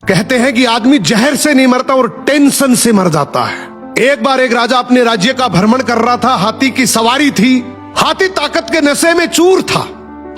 कहते हैं कि आदमी जहर से नहीं मरता और टेंशन से मर जाता है। एक बार एक राजा अपने राज्य का भ्रमण कर रहा था। हाथी की सवारी थी। हाथी ताकत के नशे में चूर था।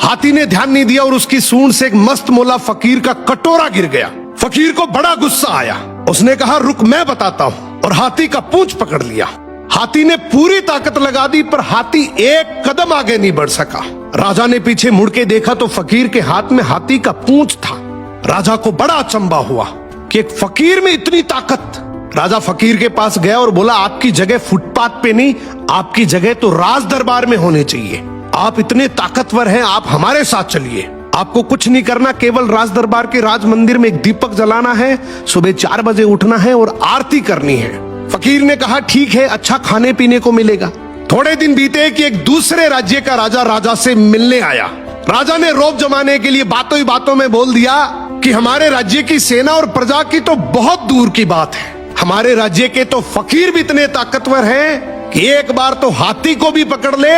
हाथी ने ध्यान नहीं दिया और उसकी सूंड से एक मस्त मोला फकीर का कटोरा गिर गया। फकीर को बड़ा गुस्सा आया। उसने कहा, रुक मैं बताता हूँ, और हाथी का पूंछ पकड़ लिया। हाथी ने पूरी ताकत लगा दी पर हाथी एक कदम आगे नहीं बढ़ सका। राजा ने पीछे मुड़ के देखा तो फकीर के हाथ में हाथी का पूंछ था। राजा को बड़ा अचंभा हुआ कि एक फकीर में इतनी ताकत। राजा फकीर के पास गया और बोला, आपकी जगह फुटपाथ पे नहीं, आपकी जगह तो राज दरबार में होनी चाहिए। आप इतने ताकतवर हैं, आप हमारे साथ चलिए। आपको कुछ नहीं करना, केवल राज दरबार के राज मंदिर में एक दीपक जलाना है, सुबह 4 बजे उठना है और आरती करनी है। फकीर ने कहा, ठीक है, अच्छा खाने पीने को मिलेगा। थोड़े दिन बीते कि एक दूसरे राज्य का राजा से मिलने आया। राजा ने रौब जमाने के लिए बातों ही बातों में बोल दिया कि हमारे राज्य की सेना और प्रजा की तो बहुत दूर की बात है। हमारे राज्य के तो फकीर भी इतने ताकतवर हैं कि एक बार तो हाथी को भी पकड़ ले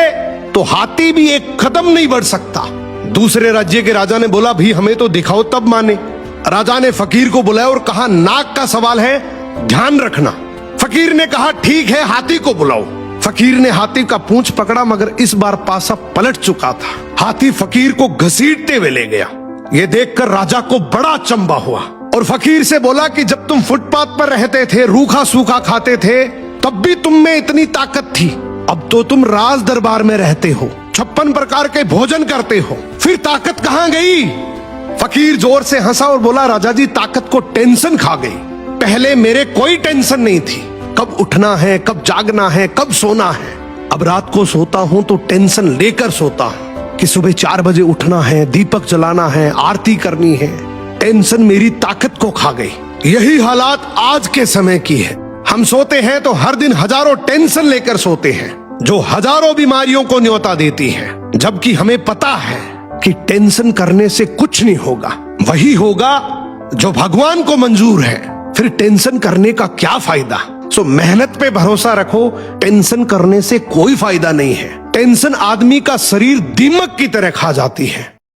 तो हाथी भी एक कदम नहीं बढ़ सकता। दूसरे राज्य के राजा ने बोला, भी हमें तो दिखाओ तब माने। राजा ने फकीर को बुलाया और कहा, नाक का सवाल है, ध्यान रखना। फकीर ने कहा, ठीक है, हाथी को बुलाओ। फकीर ने हाथी का पूंछ पकड़ा मगर इस बार पासा पलट चुका था। हाथी फकीर को घसीटते हुए ले गया। ये देखकर राजा को बड़ा अचंभा हुआ और फकीर से बोला कि जब तुम फुटपाथ पर रहते थे, रूखा सूखा खाते थे, तब भी तुम में इतनी ताकत थी। अब तो तुम राज दरबार में रहते हो, 56 प्रकार के भोजन करते हो, फिर ताकत कहाँ गई? फकीर जोर से हंसा और बोला, राजा जी, ताकत को टेंशन खा गई। पहले मेरे कोई टेंशन नहीं थी, कब उठना है, कब जागना है, कब सोना है। अब रात को सोता हूं तो टेंशन लेकर सोता हूं कि सुबह 4 बजे उठना है, दीपक जलाना है, आरती करनी है। टेंशन मेरी ताकत को खा गई। यही हालात आज के समय की है। हम सोते हैं तो हर दिन हजारों टेंशन लेकर सोते हैं जो हजारों बीमारियों को न्योता देती है, जबकि हमें पता है कि टेंशन करने से कुछ नहीं होगा। वही होगा जो भगवान को मंजूर है। फिर टेंशन करने का क्या फायदा? सो मेहनत पे भरोसा रखो, टेंशन करने से कोई फायदा नहीं है। टेंशन आदमी का शरीर दीमक की तरह खा जाती है।